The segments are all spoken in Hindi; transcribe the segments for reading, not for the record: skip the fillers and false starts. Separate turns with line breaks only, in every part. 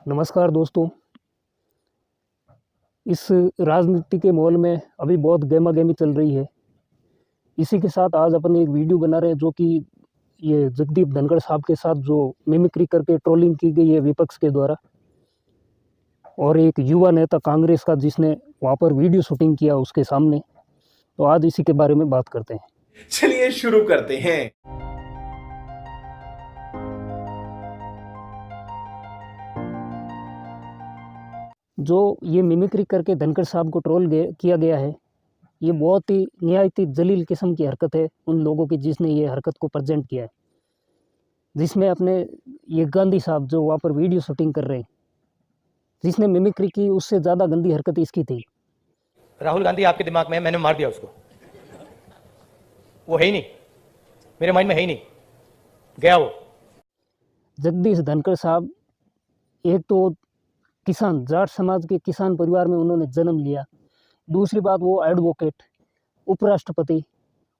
नमस्कार दोस्तों। इस राजनीति के माहौल में अभी बहुत गहमा-गहमी चल रही है। इसी के साथ आज अपन एक वीडियो बना रहे हैं जो कि ये जगदीप धनखड़ साहब के साथ जो मिमिक्री करके ट्रोलिंग की गई है विपक्ष के द्वारा, और एक युवा नेता कांग्रेस का जिसने वहाँ पर वीडियो शूटिंग किया उसके सामने। तो आज इसी के बारे में बात करते हैं।
चलिए शुरू करते हैं।
जो ये मिमिक्री करके धनखड़ साहब को किया गया है, ये बहुत ही निहायत ही जलील किस्म की हरकत है उन लोगों की जिसने ये हरकत को प्रेजेंट किया है, जिसमें अपने ये गांधी साहब जो वहाँ पर वीडियो शूटिंग कर रहे हैं, जिसने मिमिक्री की उससे ज़्यादा गंदी हरकत इसकी थी।
राहुल गांधी आपके दिमाग में है, मैंने मार दिया उसको। वो है ही नहीं, मेरे माइंड में है ही नहीं, गया वो।
जगदीश धनखड़ साहब एक तो किसान, जाट समाज के किसान परिवार में उन्होंने जन्म लिया। दूसरी बात, वो एडवोकेट, उपराष्ट्रपति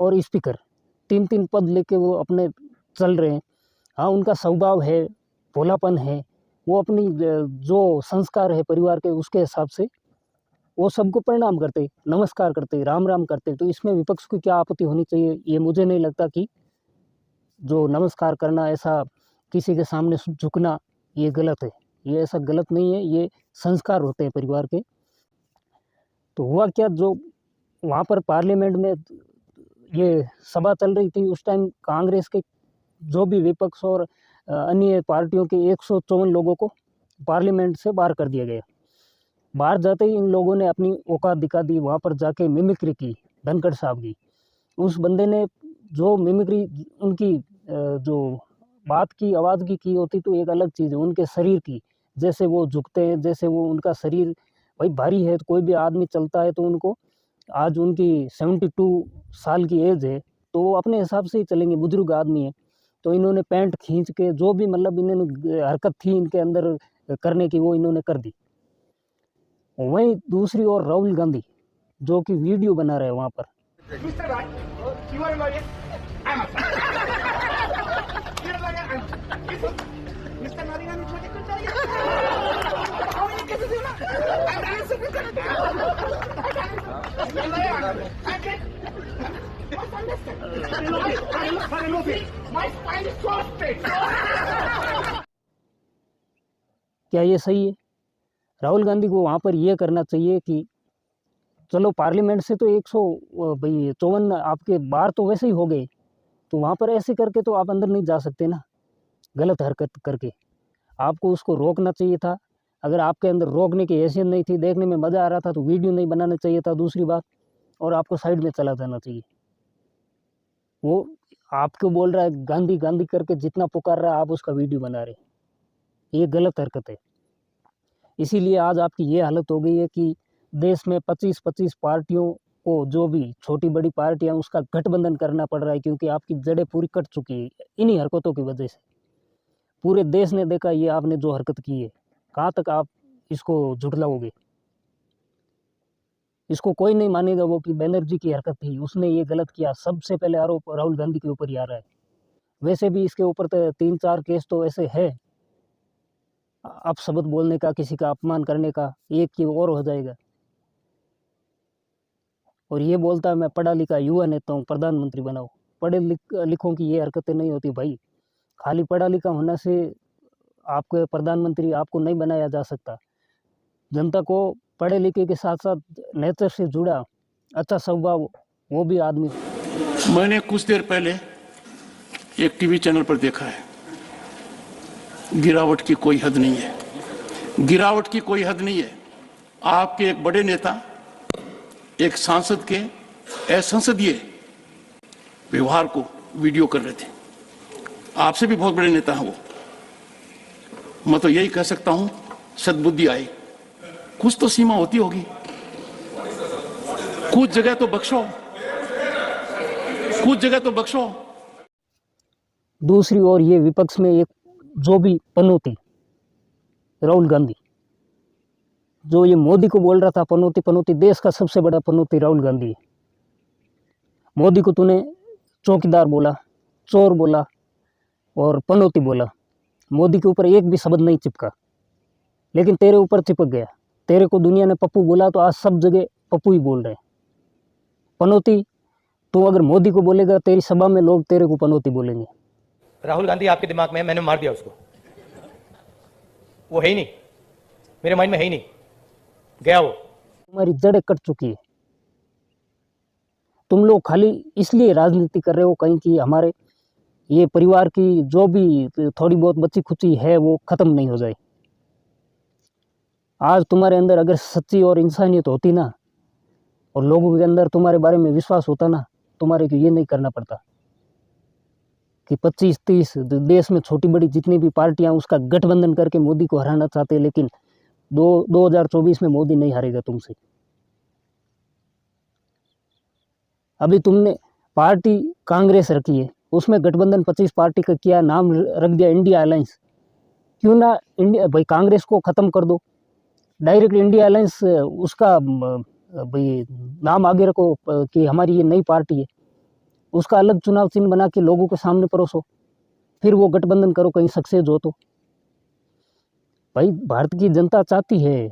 और स्पीकर, तीन तीन पद लेके वो अपने चल रहे हैं। हाँ, उनका स्वभाव है, भोलापन है, वो अपनी जो संस्कार है परिवार के उसके हिसाब से वो सबको प्रणाम करते, नमस्कार करते, राम राम करते। तो इसमें विपक्ष को क्या आपत्ति होनी चाहिए? ये मुझे नहीं लगता कि जो नमस्कार करना, ऐसा किसी के सामने झुकना, ये गलत है। ये ऐसा गलत नहीं है, ये संस्कार होते हैं परिवार के। तो हुआ क्या, जो वहाँ पर पार्लियामेंट में ये सभा चल रही थी उस टाइम कांग्रेस के जो भी विपक्ष और अन्य पार्टियों के 154 लोगों को पार्लियामेंट से बाहर कर दिया गया। बाहर जाते ही इन लोगों ने अपनी औकात दिखा दी, वहाँ पर जाके मिमिक्री की धनखड़ साहब की। उस बंदे ने जो मिमिक्री उनकी जो बात की, आवाज़ की होती तो एक अलग चीज़ है। उनके शरीर की, जैसे वो झुकते हैं, जैसे वो उनका शरीर भाई भारी है, तो कोई भी आदमी चलता है तो उनको, आज उनकी 72 साल की एज है तो वो अपने हिसाब से ही चलेंगे, बुजुर्ग आदमी है। तो इन्होंने पैंट खींच के जो भी मतलब इन्होंने हरकत थी इनके अंदर करने की, वो इन्होंने कर दी। वहीं दूसरी ओर राहुल गांधी जो कि वीडियो बना रहे हैं वहाँ पर। क्या ये सही है? राहुल गांधी को वहाँ पर ये करना चाहिए कि चलो पार्लियामेंट से तो 154 आपके बाहर तो वैसे ही हो गए, तो वहाँ पर ऐसे करके तो आप अंदर नहीं जा सकते ना, गलत हरकत करके। आपको उसको रोकना चाहिए था। अगर आपके अंदर रोकने की हैसियत नहीं थी, देखने में मज़ा आ रहा था, तो वीडियो नहीं बनाना चाहिए था, दूसरी बात, और आपको साइड में चला जाना चाहिए। वो आपको बोल रहा है गांधी गांधी करके, जितना पुकार रहा है आप उसका वीडियो बना रहे, ये गलत हरकत है। इसीलिए आज आपकी ये हालत हो गई है कि देश में 25-25 पार्टियों को, जो भी छोटी बड़ी पार्टियां, उसका गठबंधन करना पड़ रहा है, क्योंकि आपकी जड़ें पूरी कट चुकी है इन्हीं हरकतों की वजह से। पूरे देश ने देखा ये आपने जो हरकत की है, कहाँ तक आप इसको झुठलाओगे? इसको कोई नहीं मानेगा वो कि बनर्जी की हरकत थी, उसने ये गलत किया। सबसे पहले आरोप राहुल गांधी के ऊपर ही आ रहा है। वैसे भी इसके ऊपर तो 3-4 केस तो ऐसे है, अपशब्द बोलने का, किसी का अपमान करने का, एक की और हो जाएगा। और ये बोलता है मैं पढ़ा लिखा युवा नेता हूँ, प्रधानमंत्री बनाओ। पढ़े लिखों की ये हरकतें नहीं होती भाई। खाली पढ़ा लिखा होने से आपको प्रधानमंत्री आपको नहीं बनाया जा सकता। जनता को पढ़े लिखे के साथ साथ नेचर से जुड़ा अच्छा स्वभाव वो भी आदमी।
मैंने कुछ देर पहले एक टीवी चैनल पर देखा है, गिरावट की कोई हद नहीं है, गिरावट की कोई हद नहीं है। आपके एक बड़े नेता एक सांसद के असंसदीय व्यवहार को वीडियो कर रहे थे। आपसे भी बहुत बड़े नेता हैं वो। मैं तो यही कह सकता हूं, सद्बुद्धि आए, कुछ तो सीमा होती होगी, कुछ जगह तो बख्शो, कुछ जगह तो बख्शो।
दूसरी ओर ये विपक्ष में एक जो भी पनौती राहुल गांधी, जो ये मोदी को बोल रहा था पनौती पनौती, देश का सबसे बड़ा पनौती राहुल गांधी है। मोदी को तूने चौकीदार बोला, चोर बोला और पनौती बोला, मोदी के ऊपर एक भी शब्द नहीं चिपका। लेकिन तेरे ऊपर चिपक गया। तेरे को दुनिया ने पप्पू बोला तो आज सब जगह पप्पू ही बोल रहे हैं। पनौती, तो अगर मोदी को बोलेगा तेरी सभा में लोग तेरे को पनौती बोलेंगे।
राहुल गांधी आपके दिमाग में है, मैंने मार दिया उसको, वो है ही नहीं, मेरे माइंड में है ही नहीं, गया वो।
तुम्हारी जड़ें कट चुकी है। तुम लोग खाली इसलिए राजनीति कर रहे हो कहीं कि हमारे ये परिवार की जो भी थोड़ी बहुत बची खुची है वो खत्म नहीं हो जाए। आज तुम्हारे अंदर अगर सच्ची और इंसानियत होती ना, और लोगों के अंदर तुम्हारे बारे में विश्वास होता ना, तुम्हारे को ये नहीं करना पड़ता कि 25-30 देश में छोटी बड़ी जितनी भी पार्टियां उसका गठबंधन करके मोदी को हराना चाहते हैं। लेकिन 2024 में मोदी नहीं हारेगा तुमसे। अभी तुमने पार्टी कांग्रेस रखी है, उसमें गठबंधन 25 पार्टी का किया, नाम रख दिया इंडिया अलायंस। क्यों ना इंडिया भाई कांग्रेस को खत्म कर दो, डायरेक्ट इंडिया अलायंस उसका भाई नाम आगे रखो कि हमारी ये नई पार्टी है, उसका अलग चुनाव चिन्ह बना के लोगों के सामने परोसो, फिर वो गठबंधन करो कहीं सक्सेस हो तो। भाई भारत की जनता चाहती है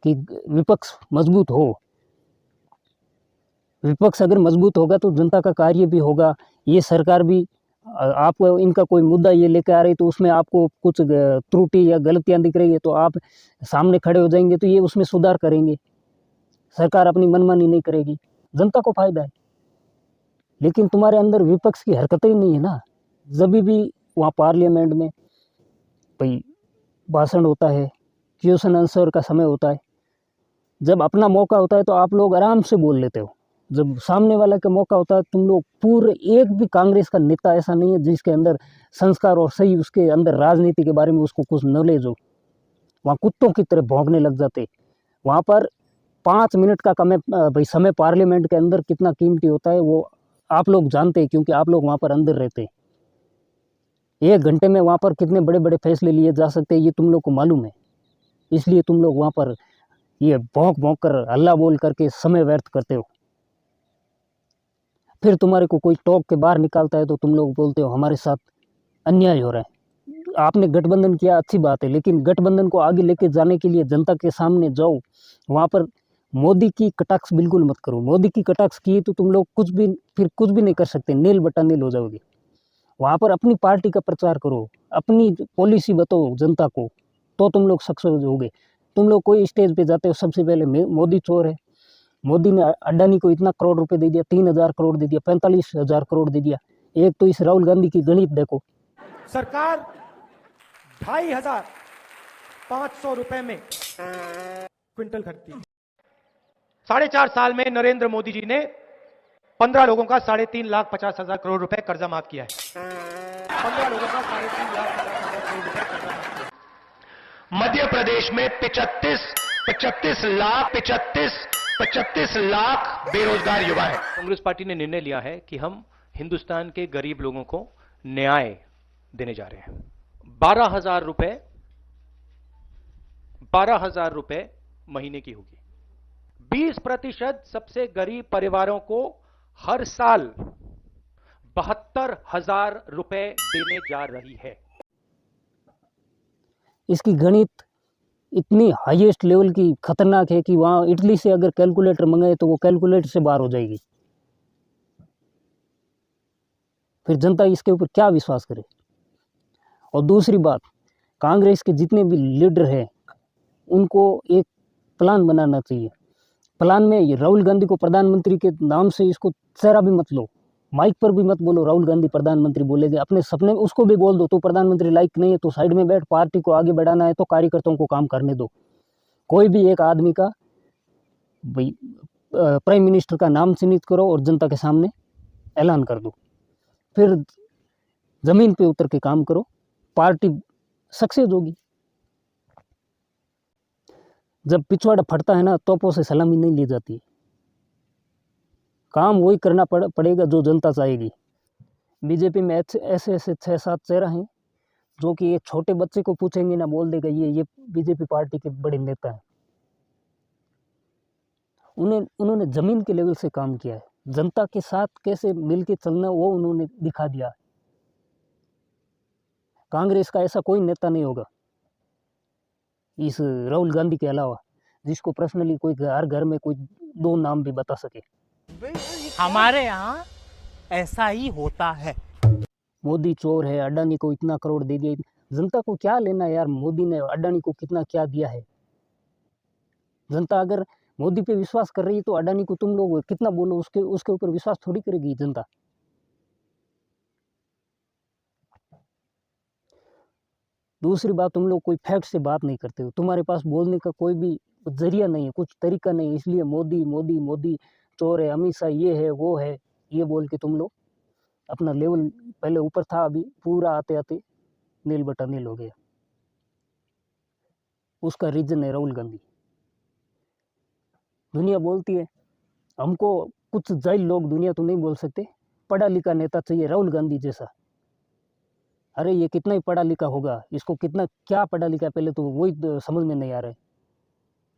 कि विपक्ष मजबूत हो। विपक्ष अगर मजबूत होगा तो जनता का कार्य भी होगा। ये सरकार भी आप इनका कोई मुद्दा ये लेकर आ रही तो उसमें आपको कुछ त्रुटि या गलतियां दिख रही है तो आप सामने खड़े हो जाएंगे तो ये उसमें सुधार करेंगे। सरकार अपनी मनमानी नहीं करेगी, जनता को फायदा है। लेकिन तुम्हारे अंदर विपक्ष की हरकतें ही नहीं है ना। जब भी वहाँ पार्लियामेंट में भाई भाषण होता है, क्वेश्चन आंसर का समय होता है, जब अपना मौका होता है तो आप लोग आराम से बोल लेते हो। जब सामने वाला का मौका होता है तुम लोग पूरे, एक भी कांग्रेस का नेता ऐसा नहीं है जिसके अंदर संस्कार और सही उसके अंदर राजनीति के बारे में उसको कुछ नॉलेज हो। वहाँ कुत्तों की तरह भौंकने लग जाते। वहाँ पर 5 मिनट का भाई समय पार्लियामेंट के अंदर कितना कीमती होता है वो आप लोग जानते हैं, क्योंकि आप लोग वहाँ पर अंदर रहते हैं। 1 घंटे में वहाँ पर कितने बड़े बड़े फैसले लिए जा सकते हैं ये तुम लोग को मालूम है। इसलिए तुम लोग वहाँ पर ये भौंक भौंक कर हल्ला बोल करके समय व्यर्थ करते हो। फिर तुम्हारे को कोई टोक के बाहर निकालता है तो तुम लोग बोलते हो हमारे साथ अन्याय हो रहा है। आपने गठबंधन किया, अच्छी बात है, लेकिन गठबंधन को आगे लेके जाने के लिए जनता के सामने जाओ। वहाँ पर मोदी की कटाक्ष बिल्कुल मत करो। मोदी की कटाक्ष की तो तुम लोग फिर कुछ भी नहीं कर सकते, नील बटा नील हो जाओगे। वहाँ पर अपनी पार्टी का प्रचार करो, अपनी पॉलिसी बताओ जनता को, तो तुम लोग सक्सेस होगे। तुम लोग कोई स्टेज पे जाते हो सबसे पहले मोदी चोर है, मोदी ने अडानी को इतना करोड़ रुपए दे दिया, 3,000 करोड़ दे दिया, 45,000 करोड़ दे दिया। एक तो इस राहुल गांधी की गणित देखो।
सरकार 2,500 रुपए में क्विंटल खरीदती है।
4.5 साल में नरेंद्र मोदी जी ने 15 लोगों का 3,50,000 करोड़ रुपए कर्जा माफ किया है। 15 लोगों का 3,50,000 करोड़ रुपए कर्जा माफ किया। मध्य प्रदेश में 35 लाख बेरोजगार युवा है। कांग्रेस पार्टी ने निर्णय लिया है कि हम हिंदुस्तान के गरीब लोगों को न्याय देने जा रहे हैं। 12,000 रुपए महीने की होगी। 20% सबसे गरीब परिवारों को हर साल 72,000 रुपए देने जा रही है।
इसकी गणित इतनी हाईएस्ट लेवल की खतरनाक है कि वहाँ इटली से अगर कैलकुलेटर मंगाए तो वो कैलकुलेटर से बाहर हो जाएगी। फिर जनता इसके ऊपर क्या विश्वास करे। और दूसरी बात, कांग्रेस के जितने भी लीडर हैं उनको एक प्लान बनाना चाहिए। प्लान में राहुल गांधी को प्रधानमंत्री के नाम से इसको चेहरा भी मत लो, माइक पर भी मत बोलो राहुल गांधी प्रधानमंत्री बोलेगे। अपने सपने में उसको भी बोल दो तो प्रधानमंत्री लायक नहीं है तो साइड में बैठ, पार्टी को आगे बढ़ाना है तो कार्यकर्ताओं को काम करने दो। कोई भी एक आदमी का भाई प्राइम मिनिस्टर का नाम चिन्हित करो और जनता के सामने ऐलान कर दो। फिर जमीन पे उतर के काम करो, पार्टी सक्सेस होगी। जब पिछवाड़ा फटता है ना, तोपों से सलामी नहीं ली जाती। काम वही करना पड़ेगा जो जनता चाहेगी। बीजेपी में ऐसे 6-7 चेहरा हैं जो कि एक छोटे बच्चे को पूछेंगे ना बोल देगा ये बीजेपी पार्टी के बड़े नेता हैं। उन्होंने जमीन के लेवल से काम किया है, जनता के साथ कैसे मिलके चलना वो उन्होंने दिखा दिया। कांग्रेस का ऐसा कोई नेता नहीं होगा इस राहुल गांधी के अलावा, जिसको पर्सनली कोई हर घर में कोई 2 नाम भी बता सके।
हमारे यहाँ ऐसा ही होता है।
मोदी चोर है, अडानी को इतना करोड़ दे दिया। जनता को क्या लेना है यार, मोदी ने अडानी को कितना क्या दिया है। जनता अगर मोदी पे विश्वास कर रही है तो अडानी को तुम लोग कितना बोलो, उसके ऊपर विश्वास थोड़ी करेगी जनता। दूसरी बात, तुम लोग कोई फैक्ट से बात नहीं करते हो, तुम्हारे पास बोलने का कोई भी जरिया नहीं है, कुछ तरीका नहीं है, इसलिए मोदी मोदी मोदी चोर है, अमित शाह ये है वो है, ये बोल के तुम लोग अपना लेवल पहले ऊपर था, अभी पूरा आते आते नील बटा नील हो गया। उसका रीजन है राहुल गांधी। दुनिया बोलती है हमको, कुछ जाहिल लोग, दुनिया तो नहीं बोल सकते, पढ़ा लिखा नेता चाहिए राहुल गांधी जैसा। अरे ये कितना ही पढ़ा लिखा होगा, इसको कितना क्या पढ़ा लिखा, पहले तो वही तो समझ में नहीं आ रहा है।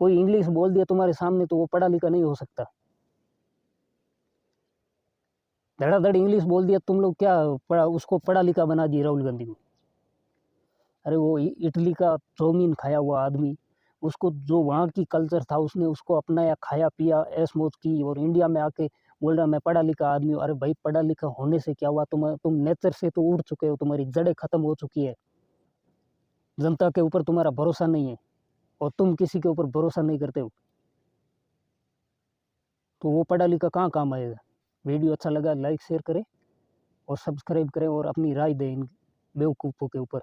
कोई इंग्लिश बोल दिया तुम्हारे सामने तो वो पढ़ा लिखा नहीं हो सकता। धड़ाधड़ इंग्लिश बोल दिया, तुम लोग क्या उसको पढ़ा लिखा बना दिए राहुल गांधी को। अरे वो इटली का चाउमीन खाया हुआ आदमी, उसको जो वहाँ की कल्चर था उसने उसको अपनाया, खाया पिया, ऐश मौज की, और इंडिया में आके बोल रहा मैं पढ़ा लिखा आदमी हूँ। अरे भाई पढ़ा लिखा होने से क्या हुआ, तुम नेचर से तो उड़ चुके हो, तुम्हारी जड़ें खत्म हो चुकी है, जनता के ऊपर तुम्हारा भरोसा नहीं है और तुम किसी के ऊपर भरोसा नहीं करते हो, तो वो पढ़ा लिखा कहाँ काम आएगा। वीडियो अच्छा लगा लाइक शेयर करें और सब्सक्राइब करें और अपनी राय दें इन बेवकूफ़ों के ऊपर।